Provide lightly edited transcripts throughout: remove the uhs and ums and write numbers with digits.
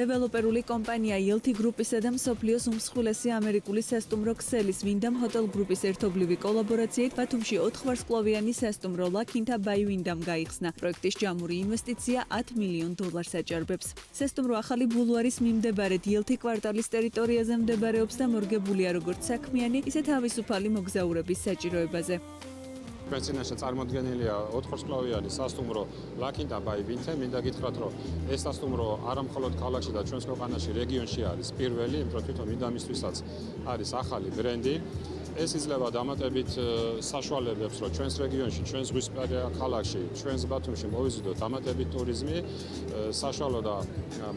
დეველოპერული კომპანია Yelty Group-ისა და მსოფლიოს უმსხვილესი ამერიკული სასტუმრო ქსელის Wyndham Hotel Group-ის ერთობლივი კოლაბორაციით ბათუმში 4 ვარსკვლავიანი სასტუმრო Lakinta by Wyndham გაიხსნა. პროექტის ჯამური ინვესტიცია $10 მილიონ აჭარბებს. სასტუმრო ახალი ბულვარის მიმდებარედ Yelty კვარტალის ტერიტორიაზე მდებარეობს და მორგებულია როგორც საქმიანი, ისე თავისუფალი მოგზაურების საჭიროებაზე. Ჩვენცინაშე წარმოდგენილია 4 ვარსკვლავიანი სასტუმრო Lakinta by Wyndham. მინდა გითხრათ, რომ ეს სასტუმრო არა მხოლოდ ქალაქში და ჩვენს ქვეყანაში, რეგიონში არის პირველი, იმიტომ რომ თვითონ Wyndhamისთვისაც არის ახალი ბრენდი. ეს იძლევა დამატებით საშუალებებს, რომ ჩვენს რეგიონში, ჩვენს ზღვისპირა ქალაქში, ჩვენს ბათუმში მოვიზიდოთ დამატებით ტურიზმი, საშუალო და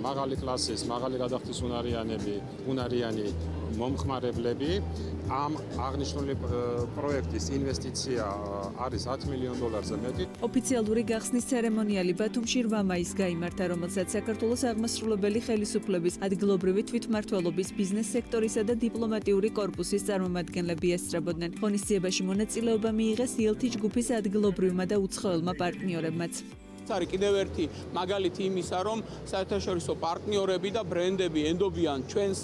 მაღალი კლასის, მაღალი გადახდის უნარიანი მომხმარებლები. ამ აღნიშნული პროექტის ინვესტიცია არის $10 მილიონ მეტი. ოფიციალური გახსნის ცერემონიალი ბათუმში 8 მაისს გაიმართა, რომელსაც საქართველოს აღმასრულებელი ხელისუფლების ადგილობრივი თვითმმართველობის ბიზნეს სექტორისა და დიპლომატიური კორპუსის წარმომადგენლები ესწრებოდნენ. ღონისძიებაში მონაწილეობა მიიღეს Yelty ჯგუფის ადგილობრივმა და უცხოელმა პარტნიორებმაც. არის კიდევ ერთი მაგალითი იმისა, რომ საერთაშორისო პარტნიორები და ბრენდები ენდობიან ჩვენს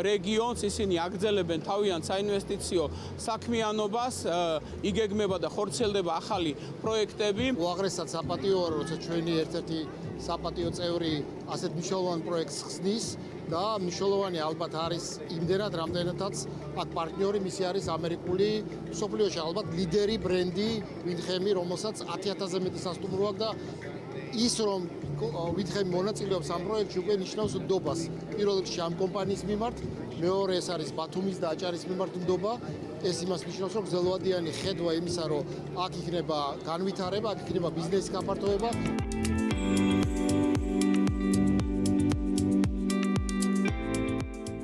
რეგიონს, ისინი აგრძელებენ თავიანთ საინვესტიციო საქმიანობას, იგეგმება და ხორციელდება ახალი პროექტები. უაღრესად საპატიოა, როცა ჩვენი ერთ-ერთი საპატიო წევრი ასეთ მნიშვნელოვან პროექტს ხსნის და მნიშვნელოვანი ალბათ არის იმდენად, რამდენადაც აქ პარტნიორი მისი არის ამერიკული მსოფლიოში ალბათ ლიდერი ბრენდი Wyndham-ი, რომელსაც 10,000-ზე მეტი სასტუმრო აქვს და ის რომ Wyndham მონაწილეობს ამ პროექტში უკვე ნიშნავს ნდობას. პირველ რიგში ამ კომპანიის მიმართ, მეორე ეს არის ბათუმის და აჭარის მიმართ ნდობა. ეს იმას ნიშნავს, რომ გრძელვადიანი ხედვა იმისა, რომ აქ იქნება განვითარება, აქ იქნება ბიზნესის გაფართოება.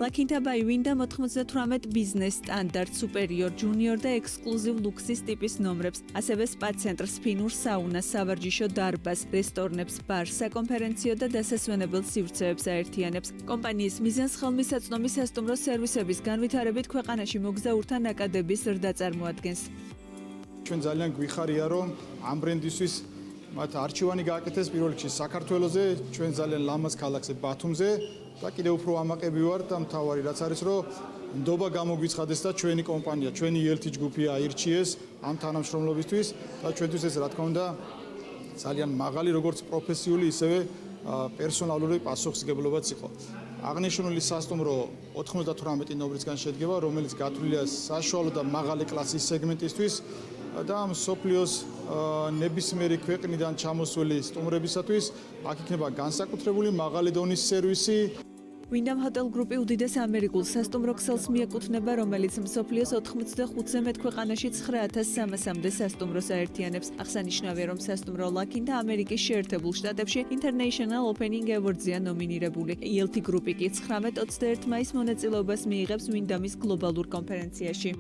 Lakinta by Wyndham 98 ბიზნეს სტანდარტ, სუპერიორ, ჯუნიორ და ექსკლუზივ ლუქსის ტიპის ნომრებს, ასევე სპა ცენტრს, ფინურ საუნას, სავარჯიშო დარბაზს, რესტორნებს, ბარს, საკონფერენციო და დასასვენებელ სივრცეებს აერთიანებს. კომპანიის მიზანს ხელმისაწვდომი სასტუმრო სერვისების განვითარებით ქვეყანაში მოგზაურთა ნაკადების ზრდა წარმოადგენს. ჩვენ ძალიან გვიხარია, რომ ამ ბრენდისთვის მათ არჩევანი გააკეთეს პირველ რიგში საქართველოზე, ჩვენ ძალიან ლამაზ ქალაქზე ბათუმზე. და კიდევ უფრო ამაყები ვარ და მთავარი რაც არის, რომ ნდობა გამოგვიცხადეს და ჩვენი კომპანია, ჩვენი Yelty ჯგუფი აირჩიეს ამ თანამშრომლობისთვის და ჩვენთვის ეს რა თქმა უნდა ძალიან მაღალი როგორც პროფესიული, ისევე პერსონალური პასუხისმგებლობაც იყო. აღნიშნული სასტუმრო 98 ნომრისგან შედგება, რომელიც გათვლილია საშუალო და მაღალი კლასის სეგმენტისთვის და მსოფლიოს ნებისმიერი ქვეყნიდან ჩამოსული სტუმრებისათვის აქ იქნება განსაკუთრებული მაღალი დონის სერვისი. Wyndham Hotel Group-ი უდიდეს ამერიკულ სასტუმრო ქსელს მიეკუთვნება, რომელიც მსოფლიოს 85-ზე მეტ ქვეყანაში 9300-მდე სასტუმროს აერთიანებს. აღსანიშნავია, რომ სასტუმრო Lakinta ამერიკის შეერთებულ შტატებში International Opening Awards-ია ნომინირებული. Yelty Group-ი კი 19-21 მაისს მონაწილეობას მიიღებს Wyndham-ის გლობალურ კონფერენციაში.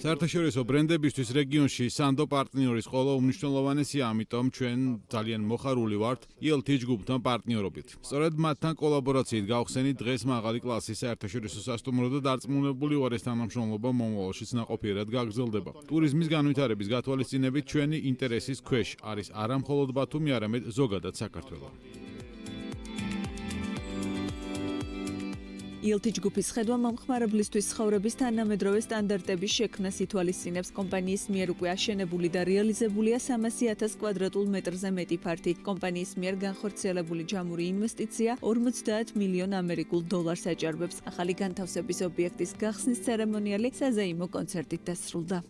საერთაშორისო ბრენდებისთვის რეგიონში სანდო პარტნიორის ყოლა უმნიშვნელოვანესია, ამიტომ ჩვენ ძალიან მოხარული ვართ Yelty ჯგუფთან პარტნიორობით. სწორედ მათთან კოლაბორაციით გავხსენით დღეს მაღალი კლასის საერთაშორისო სასტუმრო და დარწმუნებული ვარ, ეს თანამშრომლობა მომავალშიც ნაყოფიერად გაგრძელდება. ტურიზმის განვითარების გათვალისწინებით ჩვენი ინტერესის ქვეშ არის არა მხოლოდ ბათუმი, არამედ ზოგადად საქართველო. Yelty ჯგუფის ხედვა მომხმარებლისთვის ცხოვრების თანამედროვე სტანდარტების შექმნას ითვალისწინებს. კომპანიის მიერ უკვე აშენებული და რეალიზებულია 300,000 კვადრატულ მეტრზე მეტი ფართი. კომპანიის მიერ განხორციელებული ჯამური ინვესტიცია $50 მილიონ აჭარბებს. ახალი განთავსების ობიექტის გახსნის ცერემონიალი საზეიმო კონცერტით დასრულდა.